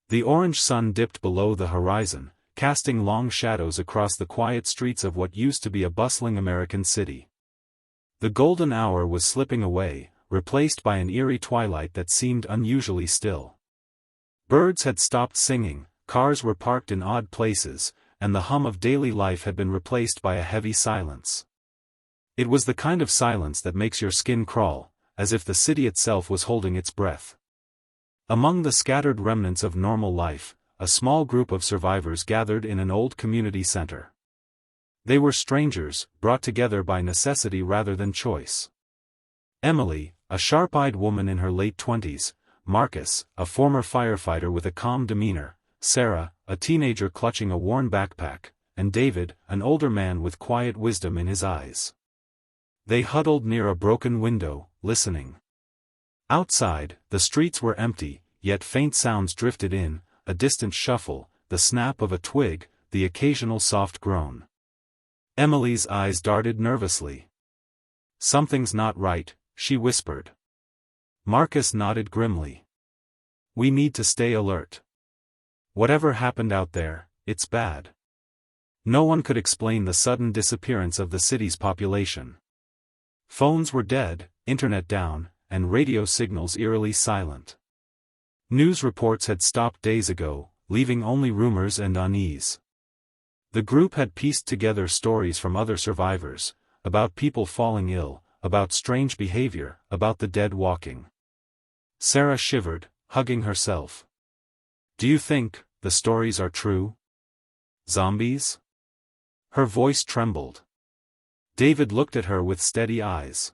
The orange sun dipped below the horizon, casting long shadows across the quiet streets of what used to be a bustling American city. The golden hour was slipping away, replaced by an eerie twilight that seemed unusually still. Birds had stopped singing, cars were parked in odd places, and the hum of daily life had been replaced by a heavy silence. It was the kind of silence that makes your skin crawl, as if the city itself was holding its breath. Among the scattered remnants of normal life, a small group of survivors gathered in an old community center. They were strangers, brought together by necessity rather than choice. Emily, a sharp-eyed woman in her late 20s, Marcus, a former firefighter with a calm demeanor, Sarah, a teenager clutching a worn backpack, and David, an older man with quiet wisdom in his eyes. They huddled near a broken window, listening. Outside, the streets were empty, yet faint sounds drifted in, a distant shuffle, the snap of a twig, the occasional soft groan. Emily's eyes darted nervously. "Something's not right," she whispered. Marcus nodded grimly. "We need to stay alert. Whatever happened out there, it's bad." No one could explain the sudden disappearance of the city's population. Phones were dead, internet down, and radio signals eerily silent. News reports had stopped days ago, leaving only rumors and unease. The group had pieced together stories from other survivors, about people falling ill, about strange behavior, about the dead walking. Sarah shivered, hugging herself. "Do you think the stories are true? Zombies?" Her voice trembled. David looked at her with steady eyes.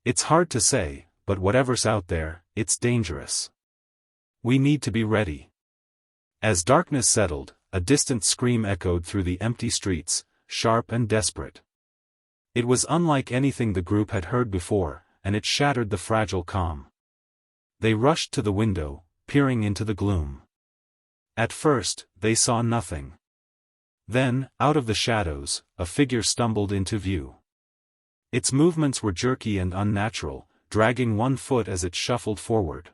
"It's hard to say, but whatever's out there, it's dangerous. We need to be ready." As darkness settled, a distant scream echoed through the empty streets, sharp and desperate. It was unlike anything the group had heard before, and it shattered the fragile calm. They rushed to the window, peering into the gloom. At first, they saw nothing. Then, out of the shadows, a figure stumbled into view. Its movements were jerky and unnatural, dragging one foot as it shuffled forward.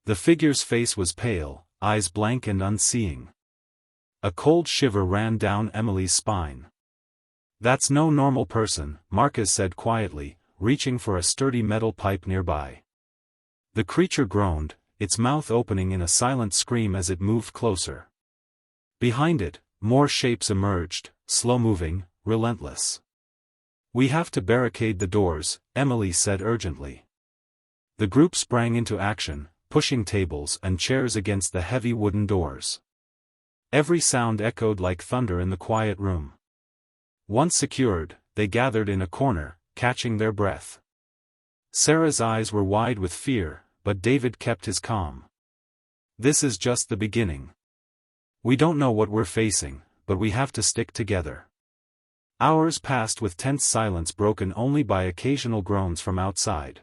The figure's face was pale, eyes blank and unseeing. A cold shiver ran down Emily's spine. "That's no normal person," Marcus said quietly, reaching for a sturdy metal pipe nearby. The creature groaned, its mouth opening in a silent scream as it moved closer. Behind it, more shapes emerged, slow-moving, relentless. "We have to barricade the doors," Emily said urgently. The group sprang into action, pushing tables and chairs against the heavy wooden doors. Every sound echoed like thunder in the quiet room. Once secured, they gathered in a corner, catching their breath. Sarah's eyes were wide with fear, but David kept his calm. "This is just the beginning. We don't know what we're facing, but we have to stick together." Hours passed with tense silence broken only by occasional groans from outside.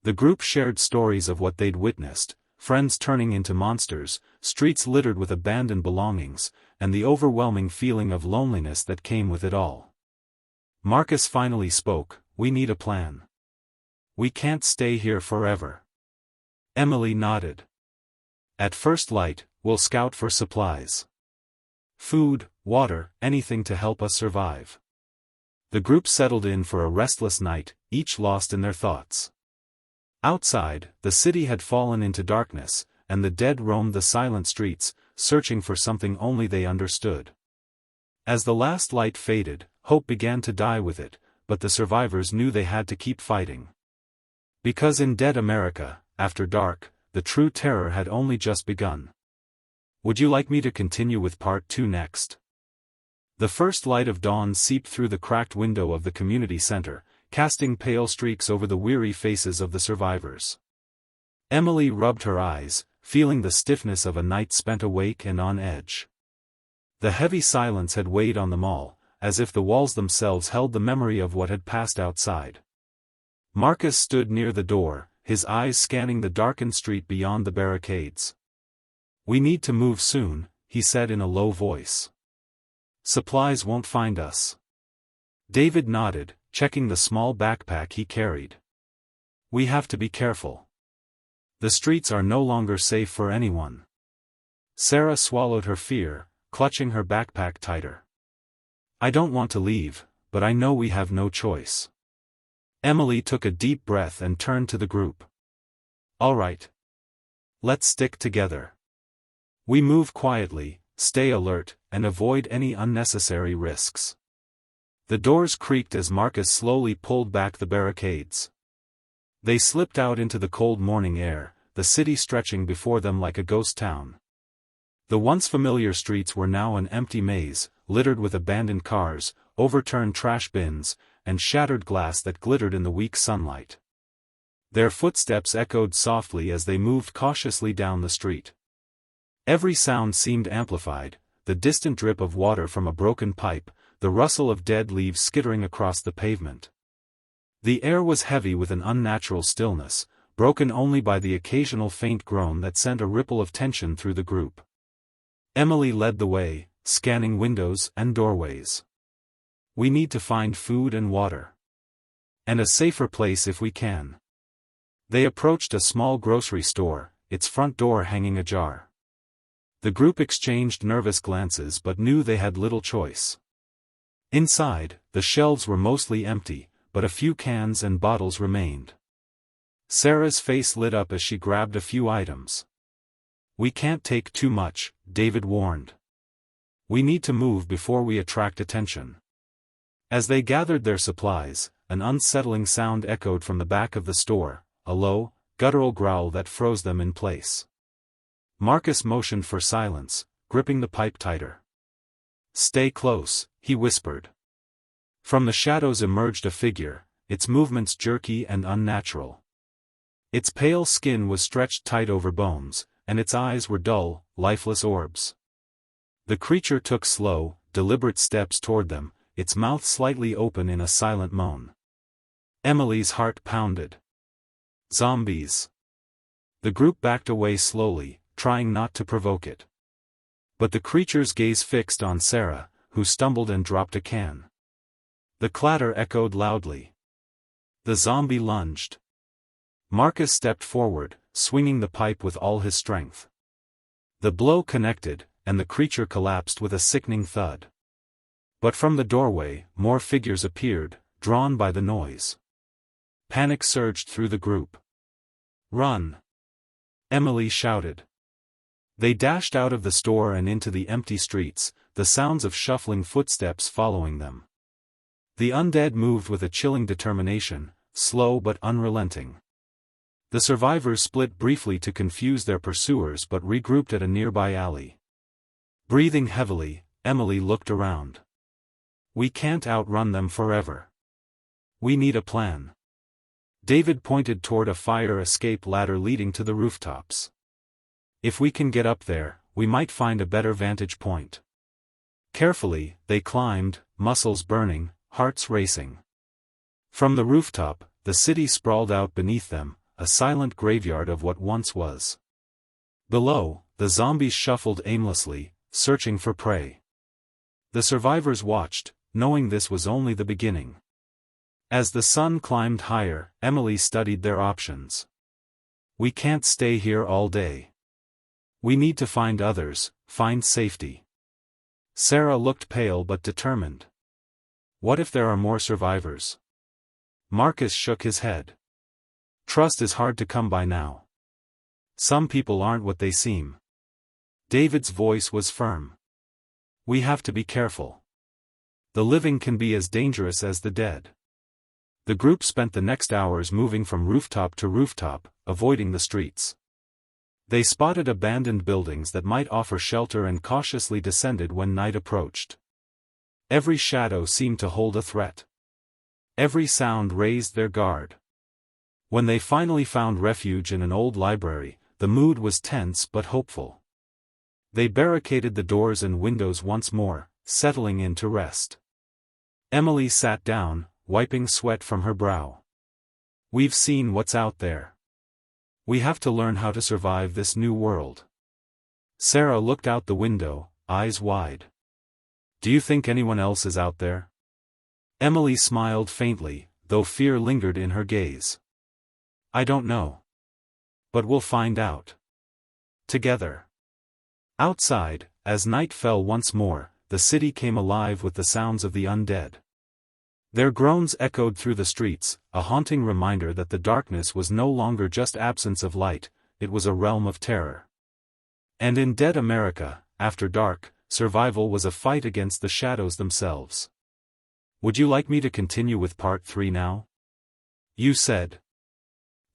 The group shared stories of what they'd witnessed, friends turning into monsters, streets littered with abandoned belongings, and the overwhelming feeling of loneliness that came with it all. Marcus finally spoke, "We need a plan. We can't stay here forever." Emily nodded. "At first light, we'll scout for supplies. Food, water, anything to help us survive." The group settled in for a restless night, each lost in their thoughts. Outside, the city had fallen into darkness, and the dead roamed the silent streets, searching for something only they understood. As the last light faded, hope began to die with it, but the survivors knew they had to keep fighting. Because in dead America, after dark, the true terror had only just begun. Would you like me to continue with part 2 next? The first light of dawn seeped through the cracked window of the community center, casting pale streaks over the weary faces of the survivors. Emily rubbed her eyes, feeling the stiffness of a night spent awake and on edge. The heavy silence had weighed on them all, as if the walls themselves held the memory of what had passed outside. Marcus stood near the door, his eyes scanning the darkened street beyond the barricades. "We need to move soon," he said in a low voice. "Supplies won't find us." David nodded, checking the small backpack he carried. "We have to be careful. The streets are no longer safe for anyone." Sarah swallowed her fear, clutching her backpack tighter. I don't want to leave, but I know we have no choice. Emily took a deep breath and turned to the group. All right. Let's stick together. We move quietly, stay alert, and avoid any unnecessary risks. The doors creaked as Marcus slowly pulled back the barricades. They slipped out into the cold morning air, the city stretching before them like a ghost town. The once familiar streets were now an empty maze, littered with abandoned cars, overturned trash bins, and shattered glass that glittered in the weak sunlight. Their footsteps echoed softly as they moved cautiously down the street. Every sound seemed amplified, the distant drip of water from a broken pipe, the rustle of dead leaves skittering across the pavement. The air was heavy with an unnatural stillness, broken only by the occasional faint groan that sent a ripple of tension through the group. Emily led the way, scanning windows and doorways. We need to find food and water. And a safer place if we can. They approached a small grocery store, its front door hanging ajar. The group exchanged nervous glances but knew they had little choice. Inside, the shelves were mostly empty, but a few cans and bottles remained. Sarah's face lit up as she grabbed a few items. We can't take too much, David warned. We need to move before we attract attention. As they gathered their supplies, an unsettling sound echoed from the back of the store, a low, guttural growl that froze them in place. Marcus motioned for silence, gripping the pipe tighter. Stay close, he whispered. From the shadows emerged a figure, its movements jerky and unnatural. Its pale skin was stretched tight over bones, and its eyes were dull, lifeless orbs. The creature took slow, deliberate steps toward them, its mouth slightly open in a silent moan. Emily's heart pounded. Zombies. The group backed away slowly, trying not to provoke it. But the creature's gaze fixed on Sarah, who stumbled and dropped a can. The clatter echoed loudly. The zombie lunged. Marcus stepped forward, swinging the pipe with all his strength. The blow connected, and the creature collapsed with a sickening thud. But from the doorway, more figures appeared, drawn by the noise. Panic surged through the group. Run! Emily shouted. They dashed out of the store and into the empty streets, the sounds of shuffling footsteps following them. The undead moved with a chilling determination, slow but unrelenting. The survivors split briefly to confuse their pursuers but regrouped at a nearby alley. Breathing heavily, Emily looked around. We can't outrun them forever. We need a plan. David pointed toward a fire escape ladder leading to the rooftops. If we can get up there, we might find a better vantage point. Carefully, they climbed, muscles burning, hearts racing. From the rooftop, the city sprawled out beneath them, a silent graveyard of what once was. Below, the zombies shuffled aimlessly, searching for prey. The survivors watched, knowing this was only the beginning. As the sun climbed higher, Emily studied their options. We can't stay here all day. We need to find others, find safety. Sarah looked pale but determined. What if there are more survivors? Marcus shook his head. Trust is hard to come by now. Some people aren't what they seem. David's voice was firm. We have to be careful. The living can be as dangerous as the dead. The group spent the next hours moving from rooftop to rooftop, avoiding the streets. They spotted abandoned buildings that might offer shelter and cautiously descended when night approached. Every shadow seemed to hold a threat. Every sound raised their guard. When they finally found refuge in an old library, the mood was tense but hopeful. They barricaded the doors and windows once more, settling in to rest. Emily sat down, wiping sweat from her brow. We've seen what's out there. We have to learn how to survive this new world. Sarah looked out the window, eyes wide. Do you think anyone else is out there? Emily smiled faintly, though fear lingered in her gaze. I don't know. But we'll find out. Together. Outside, as night fell once more, the city came alive with the sounds of the undead. Their groans echoed through the streets, a haunting reminder that the darkness was no longer just absence of light, it was a realm of terror. And in dead America, after dark, survival was a fight against the shadows themselves. Would you like me to continue with part 3 now? You said.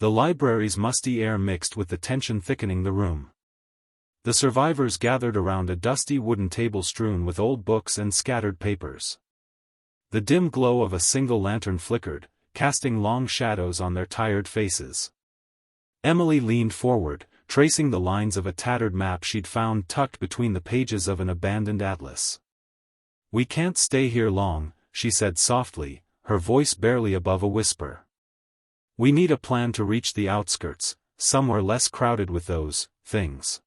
The library's musty air mixed with the tension thickening the room. The survivors gathered around a dusty wooden table strewn with old books and scattered papers. The dim glow of a single lantern flickered, casting long shadows on their tired faces. Emily leaned forward, tracing the lines of a tattered map she'd found tucked between the pages of an abandoned atlas. "We can't stay here long," she said softly, her voice barely above a whisper. "We need a plan to reach the outskirts, somewhere less crowded with those things."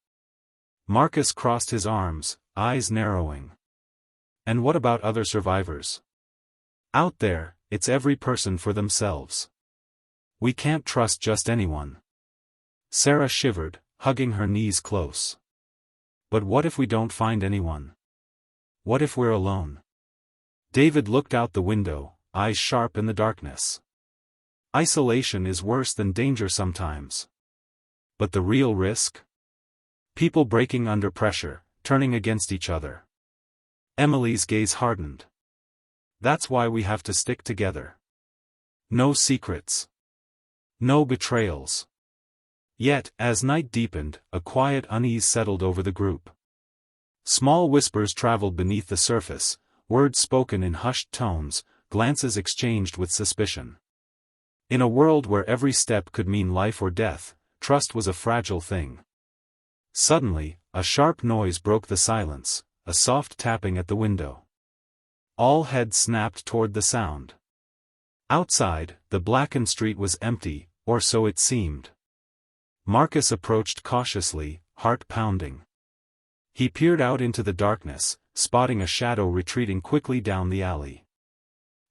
Marcus crossed his arms, eyes narrowing. "And what about other survivors? Out there, it's every person for themselves. We can't trust just anyone." Sarah shivered, hugging her knees close. "But what if we don't find anyone? What if we're alone?" David looked out the window, eyes sharp in the darkness. "Isolation is worse than danger sometimes. But the real risk? People breaking under pressure, turning against each other." Emily's gaze hardened. "That's why we have to stick together. No secrets. No betrayals." Yet, as night deepened, a quiet unease settled over the group. Small whispers traveled beneath the surface, words spoken in hushed tones, glances exchanged with suspicion. In a world where every step could mean life or death, trust was a fragile thing. Suddenly, a sharp noise broke the silence, a soft tapping at the window. All heads snapped toward the sound. Outside, the blackened street was empty, or so it seemed. Marcus approached cautiously, heart pounding. He peered out into the darkness, spotting a shadow retreating quickly down the alley.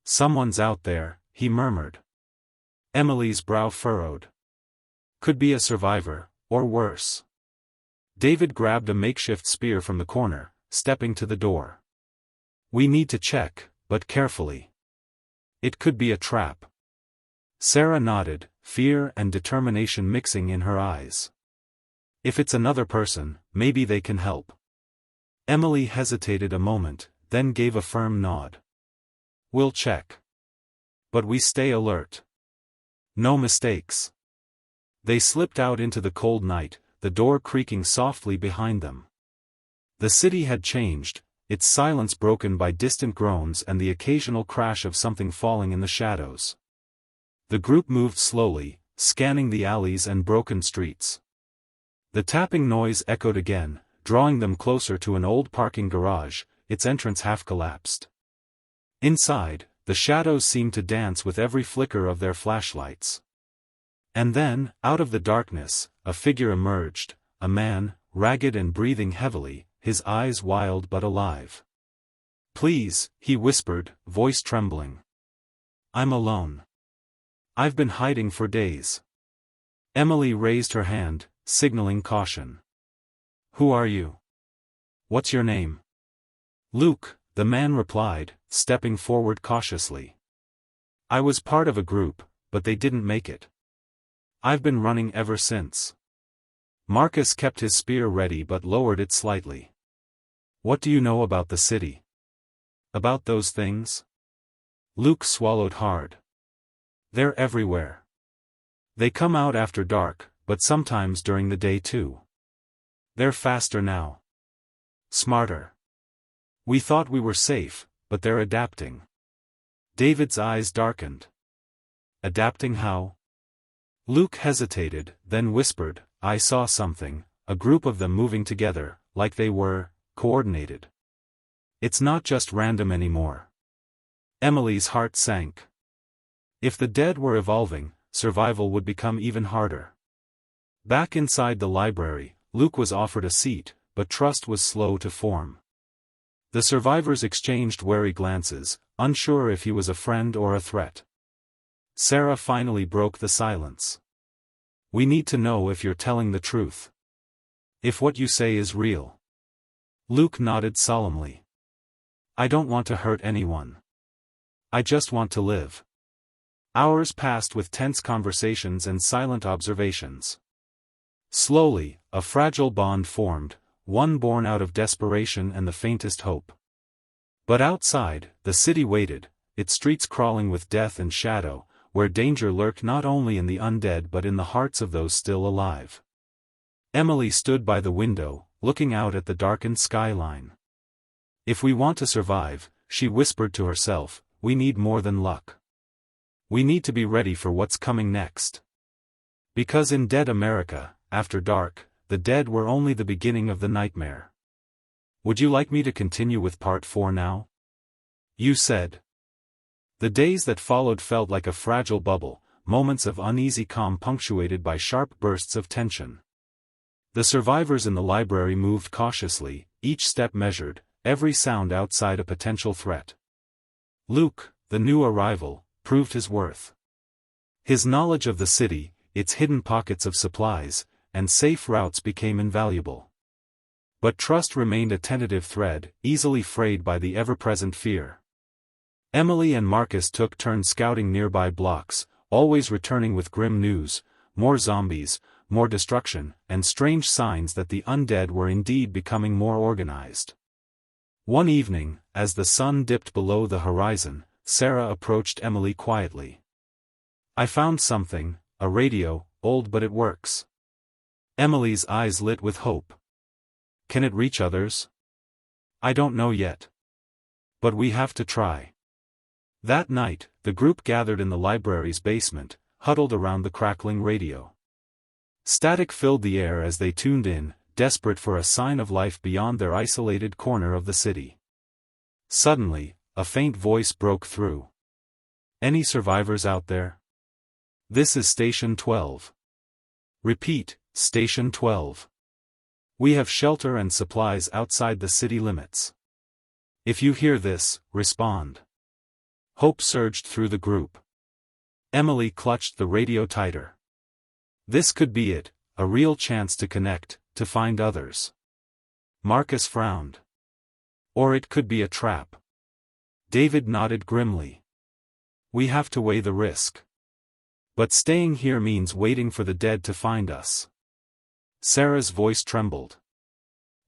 "Someone's out there," he murmured. Emily's brow furrowed. Could be a survivor, or worse. David grabbed a makeshift spear from the corner, stepping to the door. "We need to check, but carefully. It could be a trap." Sarah nodded, fear and determination mixing in her eyes. "If it's another person, maybe they can help." Emily hesitated a moment, then gave a firm nod. "We'll check. But we stay alert. No mistakes." They slipped out into the cold night, the door creaking softly behind them. The city had changed, its silence broken by distant groans and the occasional crash of something falling in the shadows. The group moved slowly, scanning the alleys and broken streets. The tapping noise echoed again, drawing them closer to an old parking garage, its entrance half collapsed. Inside, the shadows seemed to dance with every flicker of their flashlights. And then, out of the darkness, a figure emerged, a man, ragged and breathing heavily, his eyes wild but alive. "Please," he whispered, voice trembling. "I'm alone. I've been hiding for days." Emily raised her hand, signaling caution. "Who are you? What's your name?" "Luke," the man replied, stepping forward cautiously. "I was part of a group, but they didn't make it. I've been running ever since." Marcus kept his spear ready but lowered it slightly. "What do you know about the city? About those things?" Luke swallowed hard. "They're everywhere. They come out after dark, but sometimes during the day too. They're faster now. Smarter. We thought we were safe, but they're adapting." David's eyes darkened. "Adapting how?" Luke hesitated, then whispered, "I saw something, a group of them moving together, like they were coordinated. It's not just random anymore." Emily's heart sank. If the dead were evolving, survival would become even harder. Back inside the library, Luke was offered a seat, but trust was slow to form. The survivors exchanged wary glances, unsure if he was a friend or a threat. Sarah finally broke the silence. "We need to know if you're telling the truth. If what you say is real." Luke nodded solemnly. I don't want to hurt anyone. I just want to live. Hours passed with tense conversations and silent observations. Slowly, a fragile bond formed, one born out of desperation and the faintest hope. But outside, the city waited, its streets crawling with death and shadow, where danger lurked not only in the undead but in the hearts of those still alive. Emily stood by the window, looking out at the darkened skyline. If we want to survive, she whispered to herself, we need more than luck. We need to be ready for what's coming next. Because in dead America, after dark, the dead were only the beginning of the nightmare. Would you like me to continue with part 4 now? You said. The days that followed felt like a fragile bubble, moments of uneasy calm punctuated by sharp bursts of tension. The survivors in the library moved cautiously, each step measured, every sound outside a potential threat. Luke, the new arrival, proved his worth. His knowledge of the city, its hidden pockets of supplies, and safe routes became invaluable. But trust remained a tentative thread, easily frayed by the ever-present fear. Emily and Marcus took turns scouting nearby blocks, always returning with grim news, more zombies, more destruction, and strange signs that the undead were indeed becoming more organized. One evening, as the sun dipped below the horizon, Sarah approached Emily quietly. I found something, a radio, old but it works. Emily's eyes lit with hope. Can it reach others? I don't know yet. But we have to try. That night, the group gathered in the library's basement, huddled around the crackling radio. Static filled the air as they tuned in, desperate for a sign of life beyond their isolated corner of the city. Suddenly, a faint voice broke through. Any survivors out there? This is Station 12. Repeat, Station 12. We have shelter and supplies outside the city limits. If you hear this, respond. Hope surged through the group. Emily clutched the radio tighter. This could be it, a real chance to connect, to find others. Marcus frowned. Or it could be a trap. David nodded grimly. We have to weigh the risk. But staying here means waiting for the dead to find us. Sarah's voice trembled.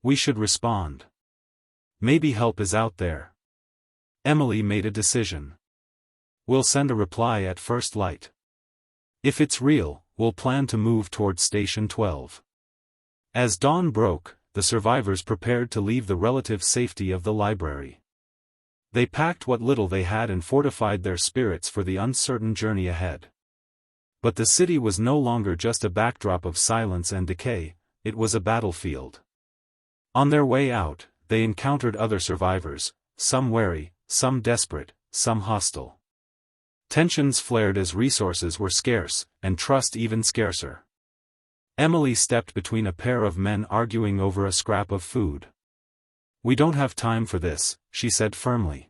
We should respond. Maybe help is out there. Emily made a decision. We'll send a reply at first light. If it's real, we'll plan to move towards Station 12. As dawn broke, the survivors prepared to leave the relative safety of the library. They packed what little they had and fortified their spirits for the uncertain journey ahead. But the city was no longer just a backdrop of silence and decay, it was a battlefield. On their way out, they encountered other survivors, some wary, some desperate, some hostile. Tensions flared as resources were scarce, and trust even scarcer. Emily stepped between a pair of men arguing over a scrap of food. We don't have time for this, she said firmly.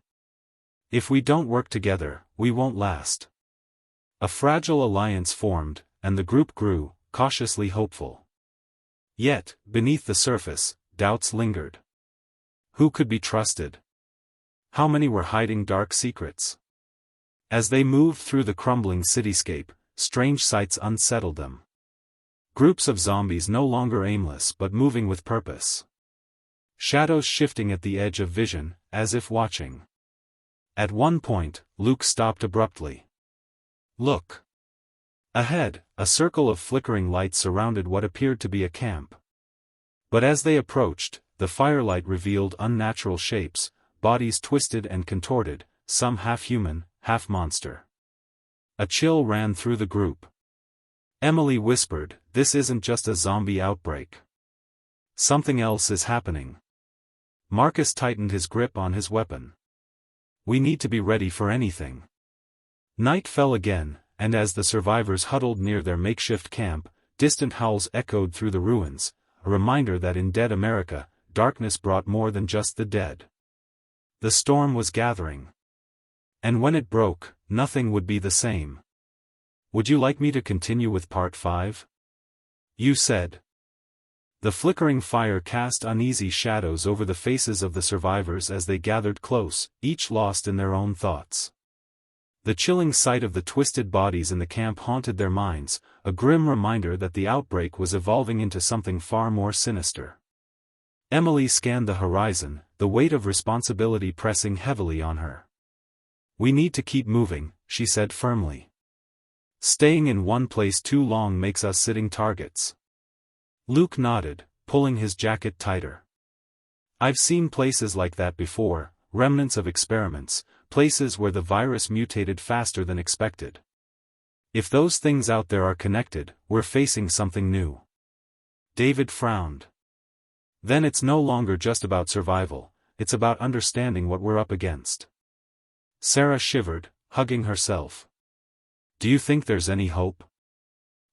If we don't work together, we won't last. A fragile alliance formed, and the group grew, cautiously hopeful. Yet, beneath the surface, doubts lingered. Who could be trusted? How many were hiding dark secrets? As they moved through the crumbling cityscape, strange sights unsettled them. Groups of zombies no longer aimless but moving with purpose. Shadows shifting at the edge of vision, as if watching. At one point, Luke stopped abruptly. Look. Ahead, a circle of flickering lights surrounded what appeared to be a camp. But as they approached, the firelight revealed unnatural shapes, bodies twisted and contorted, some half-human, half-monster. A chill ran through the group. Emily whispered, "This isn't just a zombie outbreak. Something else is happening." Marcus tightened his grip on his weapon. "We need to be ready for anything." Night fell again, and as the survivors huddled near their makeshift camp, distant howls echoed through the ruins, a reminder that in dead America, darkness brought more than just the dead. The storm was gathering. And when it broke, nothing would be the same. Would you like me to continue with part 5? You said. The flickering fire cast uneasy shadows over the faces of the survivors as they gathered close, each lost in their own thoughts. The chilling sight of the twisted bodies in the camp haunted their minds, a grim reminder that the outbreak was evolving into something far more sinister. Emily scanned the horizon, the weight of responsibility pressing heavily on her. "We need to keep moving," she said firmly. "Staying in one place too long makes us sitting targets." Luke nodded, pulling his jacket tighter. "I've seen places like that before, remnants of experiments, places where the virus mutated faster than expected. If those things out there are connected, we're facing something new." David frowned. "Then it's no longer just about survival, it's about understanding what we're up against." Sarah shivered, hugging herself. "Do you think there's any hope?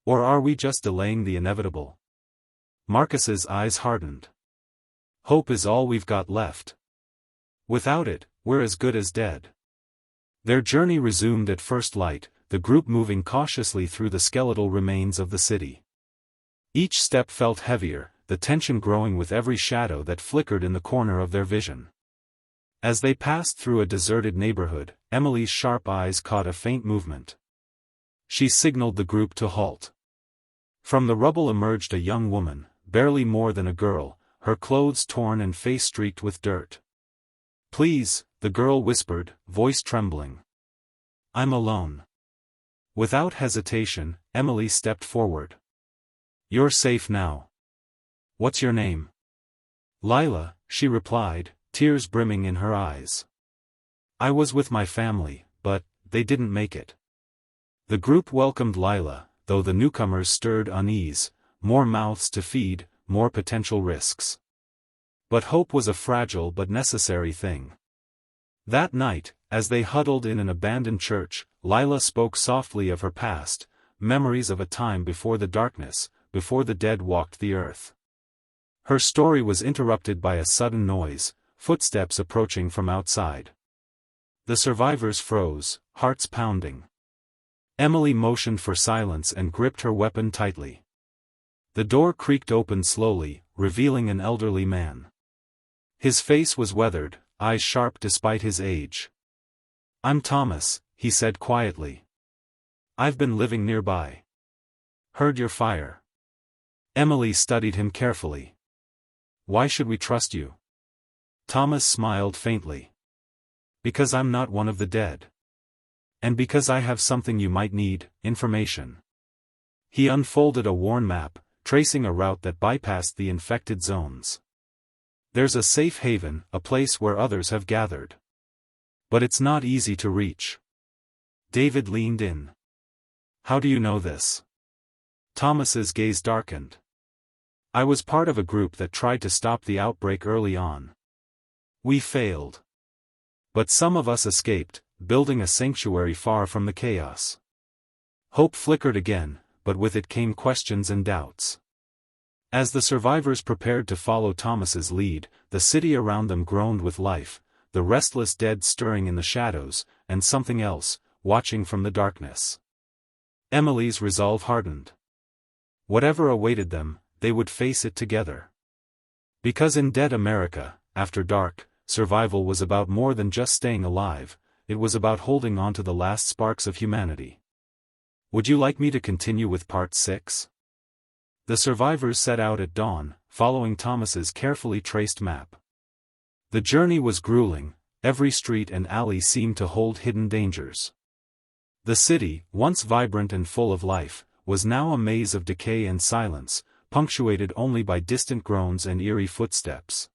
Or are we just delaying the inevitable?" Marcus's eyes hardened. "Hope is all we've got left. Without it, we're as good as dead." Their journey resumed at first light, the group moving cautiously through the skeletal remains of the city. Each step felt heavier, the tension growing with every shadow that flickered in the corner of their vision. As they passed through a deserted neighborhood, Emily's sharp eyes caught a faint movement. She signaled the group to halt. From the rubble emerged a young woman, barely more than a girl, her clothes torn and face streaked with dirt. "Please," the girl whispered, voice trembling. "I'm alone." Without hesitation, Emily stepped forward. "You're safe now. What's your name?" "Lila," she replied, tears brimming in her eyes. "I was with my family, but they didn't make it." The group welcomed Lila, though the newcomers stirred unease, more mouths to feed, more potential risks. But hope was a fragile but necessary thing. That night, as they huddled in an abandoned church, Lila spoke softly of her past, memories of a time before the darkness, before the dead walked the earth. Her story was interrupted by a sudden noise, footsteps approaching from outside. The survivors froze, hearts pounding. Emily motioned for silence and gripped her weapon tightly. The door creaked open slowly, revealing an elderly man. His face was weathered, eyes sharp despite his age. "I'm Thomas," he said quietly. "I've been living nearby. Heard your fire." Emily studied him carefully. "Why should we trust you?" Thomas smiled faintly. "Because I'm not one of the dead. And because I have something you might need, information." He unfolded a worn map, tracing a route that bypassed the infected zones. "There's a safe haven, a place where others have gathered. But it's not easy to reach." David leaned in. "How do you know this?" Thomas's gaze darkened. "I was part of a group that tried to stop the outbreak early on. We failed. But some of us escaped, building a sanctuary far from the chaos." Hope flickered again, but with it came questions and doubts. As the survivors prepared to follow Thomas's lead, the city around them groaned with life, the restless dead stirring in the shadows, and something else, watching from the darkness. Emily's resolve hardened. Whatever awaited them, they would face it together. Because in dead America, after dark, survival was about more than just staying alive, it was about holding on to the last sparks of humanity. "Would you like me to continue with part 6? The survivors set out at dawn, following Thomas's carefully traced map. The journey was grueling, every street and alley seemed to hold hidden dangers. The city, once vibrant and full of life, was now a maze of decay and silence, punctuated only by distant groans and eerie footsteps.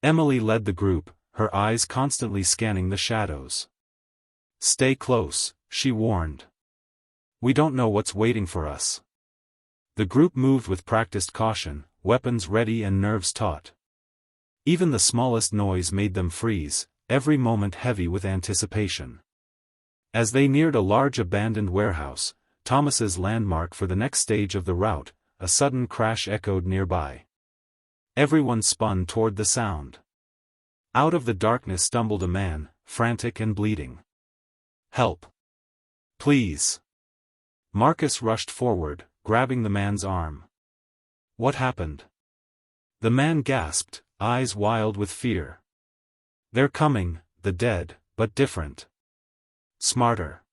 Emily led the group, her eyes constantly scanning the shadows. "Stay close," she warned. "We don't know what's waiting for us." The group moved with practiced caution, weapons ready and nerves taut. Even the smallest noise made them freeze, every moment heavy with anticipation. As they neared a large abandoned warehouse, Thomas's landmark for the next stage of the route, a sudden crash echoed nearby. Everyone spun toward the sound. Out of the darkness stumbled a man, frantic and bleeding. "Help! Please!" Marcus rushed forward, grabbing the man's arm. "What happened?" The man gasped, eyes wild with fear. They're coming, the dead, but different. Smarter.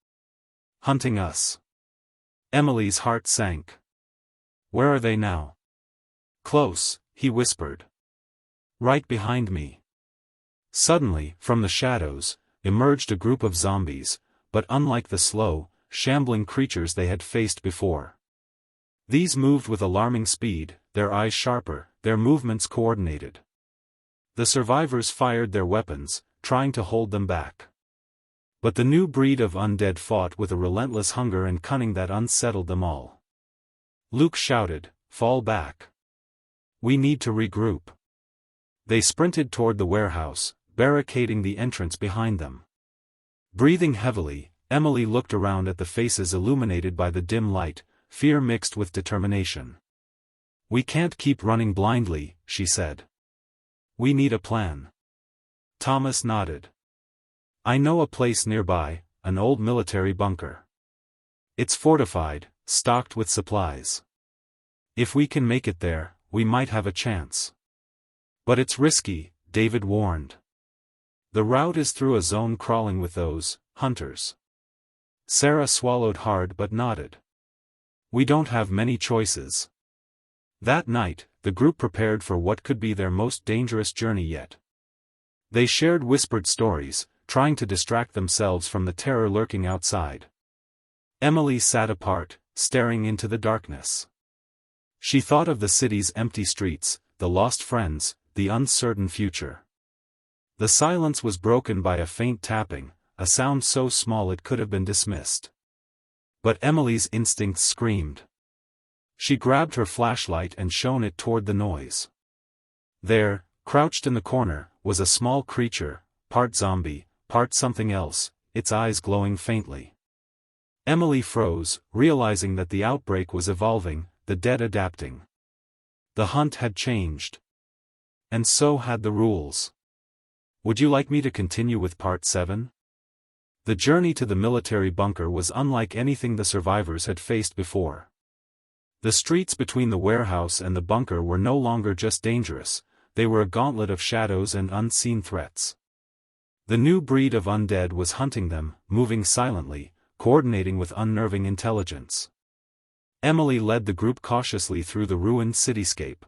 Hunting us. Emily's heart sank. Where are they now? Close, he whispered. Right behind me. Suddenly, from the shadows, emerged a group of zombies, but unlike the slow, shambling creatures they had faced before. These moved with alarming speed, their eyes sharper, their movements coordinated. The survivors fired their weapons, trying to hold them back. But the new breed of undead fought with a relentless hunger and cunning that unsettled them all. Luke shouted, "Fall back. We need to regroup." They sprinted toward the warehouse, barricading the entrance behind them. Breathing heavily, Emily looked around at the faces illuminated by the dim light, fear mixed with determination. "We can't keep running blindly," she said. "We need a plan." Thomas nodded. "I know a place nearby, an old military bunker. It's fortified, stocked with supplies. If we can make it there, we might have a chance." "But it's risky," David warned. "The route is through a zone crawling with those hunters." Sarah swallowed hard but nodded. "We don't have many choices." That night, the group prepared for what could be their most dangerous journey yet. They shared whispered stories, trying to distract themselves from the terror lurking outside. Emily sat apart, staring into the darkness. She thought of the city's empty streets, the lost friends, the uncertain future. The silence was broken by a faint tapping, a sound so small it could have been dismissed. But Emily's instincts screamed. She grabbed her flashlight and shone it toward the noise. There, crouched in the corner, was a small creature, part zombie, part something else, its eyes glowing faintly. Emily froze, realizing that the outbreak was evolving, the dead adapting. The hunt had changed. And so had the rules. Would you like me to continue with Part 7? The journey to the military bunker was unlike anything the survivors had faced before. The streets between the warehouse and the bunker were no longer just dangerous, they were a gauntlet of shadows and unseen threats. The new breed of undead was hunting them, moving silently, coordinating with unnerving intelligence. Emily led the group cautiously through the ruined cityscape.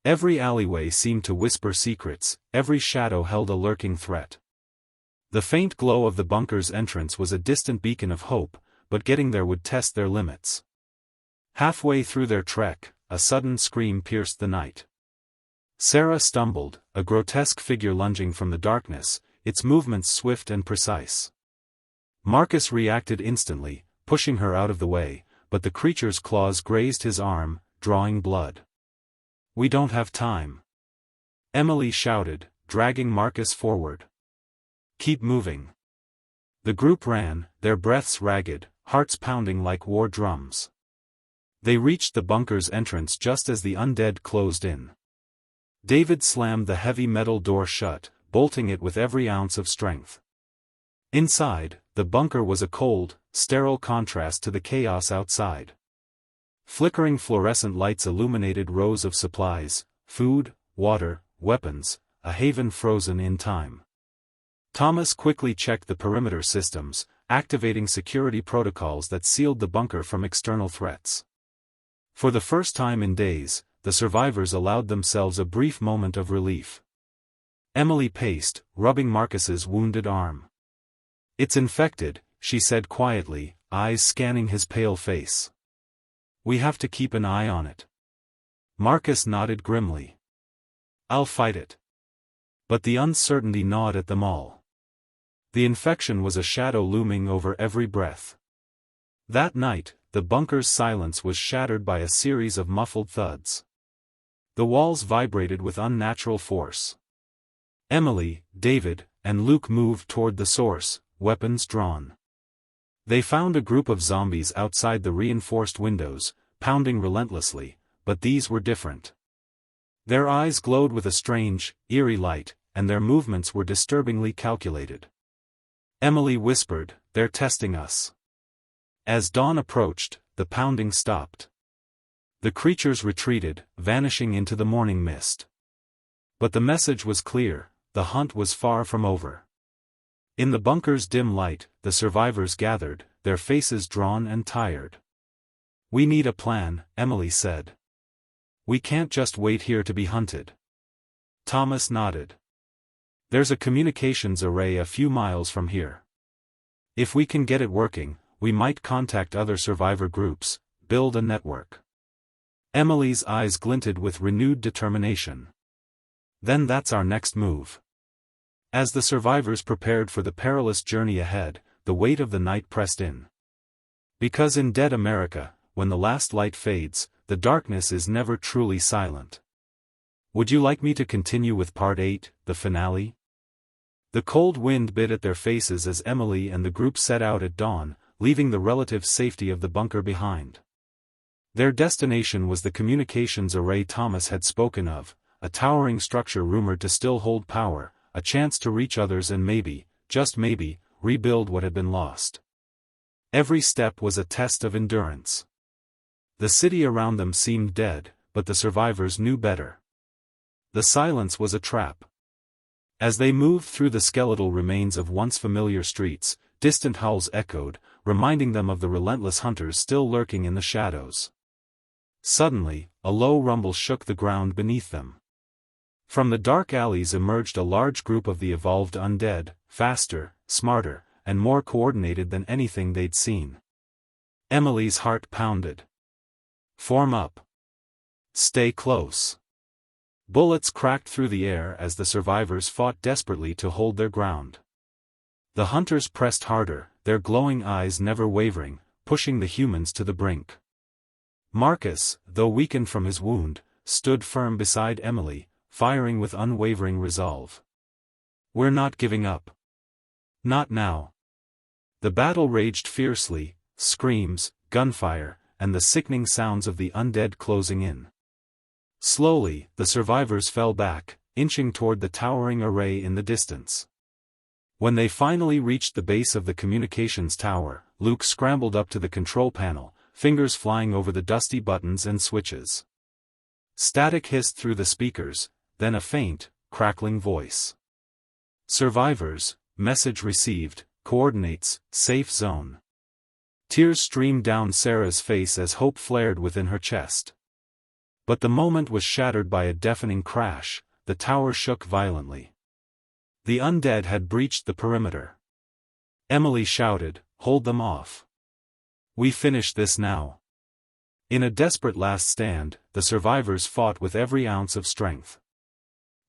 Every alleyway seemed to whisper secrets, every shadow held a lurking threat. The faint glow of the bunker's entrance was a distant beacon of hope, but getting there would test their limits. Halfway through their trek, a sudden scream pierced the night. Sarah stumbled, a grotesque figure lunging from the darkness, its movements swift and precise. Marcus reacted instantly, pushing her out of the way, but the creature's claws grazed his arm, drawing blood. "We don't have time," Emily shouted, dragging Marcus forward. "Keep moving." The group ran, their breaths ragged, hearts pounding like war drums. They reached the bunker's entrance just as the undead closed in. David slammed the heavy metal door shut, bolting it with every ounce of strength. Inside, the bunker was a cold, sterile contrast to the chaos outside. Flickering fluorescent lights illuminated rows of supplies, food, water, weapons, a haven frozen in time. Thomas quickly checked the perimeter systems, activating security protocols that sealed the bunker from external threats. For the first time in days, the survivors allowed themselves a brief moment of relief. Emily paced, rubbing Marcus's wounded arm. "It's infected," she said quietly, eyes scanning his pale face. "We have to keep an eye on it." Marcus nodded grimly. "I'll fight it." But the uncertainty gnawed at them all. The infection was a shadow looming over every breath. That night, the bunker's silence was shattered by a series of muffled thuds. The walls vibrated with unnatural force. Emily, David, and Luke moved toward the source, weapons drawn. They found a group of zombies outside the reinforced windows, pounding relentlessly, but these were different. Their eyes glowed with a strange, eerie light, and their movements were disturbingly calculated. Emily whispered, "They're testing us." As dawn approached, the pounding stopped. The creatures retreated, vanishing into the morning mist. But the message was clear, the hunt was far from over. In the bunker's dim light, the survivors gathered, their faces drawn and tired. "We need a plan," Emily said. "We can't just wait here to be hunted." Thomas nodded. "There's a communications array a few miles from here. If we can get it working, we might contact other survivor groups, build a network." Emily's eyes glinted with renewed determination. "Then that's our next move." As the survivors prepared for the perilous journey ahead, the weight of the night pressed in. Because in dead America, when the last light fades, the darkness is never truly silent. Would you like me to continue with Part 8, the finale? The cold wind bit at their faces as Emily and the group set out at dawn, leaving the relative safety of the bunker behind. Their destination was the communications array Thomas had spoken of, a towering structure rumored to still hold power, a chance to reach others and maybe, just maybe, rebuild what had been lost. Every step was a test of endurance. The city around them seemed dead, but the survivors knew better. The silence was a trap. As they moved through the skeletal remains of once familiar streets, distant howls echoed, reminding them of the relentless hunters still lurking in the shadows. Suddenly, a low rumble shook the ground beneath them. From the dark alleys emerged a large group of the evolved undead, faster, smarter, and more coordinated than anything they'd seen. Emily's heart pounded. "Form up. Stay close." Bullets cracked through the air as the survivors fought desperately to hold their ground. The hunters pressed harder, their glowing eyes never wavering, pushing the humans to the brink. Marcus, though weakened from his wound, stood firm beside Emily, firing with unwavering resolve. "We're not giving up. Not now." The battle raged fiercely, screams, gunfire, and the sickening sounds of the undead closing in. Slowly, the survivors fell back, inching toward the towering array in the distance. When they finally reached the base of the communications tower, Luke scrambled up to the control panel, fingers flying over the dusty buttons and switches. Static hissed through the speakers, then a faint, crackling voice. "Survivors, message received, coordinates, safe zone." Tears streamed down Sarah's face as hope flared within her chest. But the moment was shattered by a deafening crash, the tower shook violently. The undead had breached the perimeter. Emily shouted, "Hold them off. We finish this now." In a desperate last stand, the survivors fought with every ounce of strength.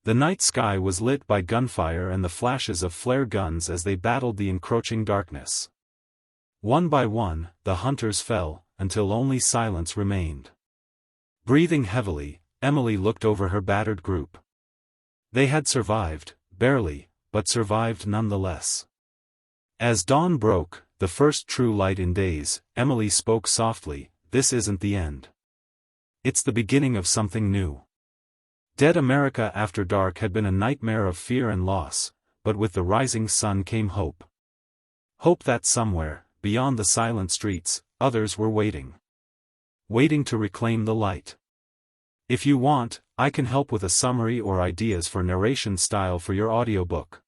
The night sky was lit by gunfire and the flashes of flare guns as they battled the encroaching darkness. One by one, the hunters fell, until only silence remained. Breathing heavily, Emily looked over her battered group. They had survived, barely, but survived nonetheless. As dawn broke, the first true light in days, Emily spoke softly, "This isn't the end. It's the beginning of something new." Dead America after dark had been a nightmare of fear and loss, but with the rising sun came hope. Hope that somewhere, beyond the silent streets, others were waiting. Waiting to reclaim the light. If you want, I can help with a summary or ideas for narration style for your audiobook.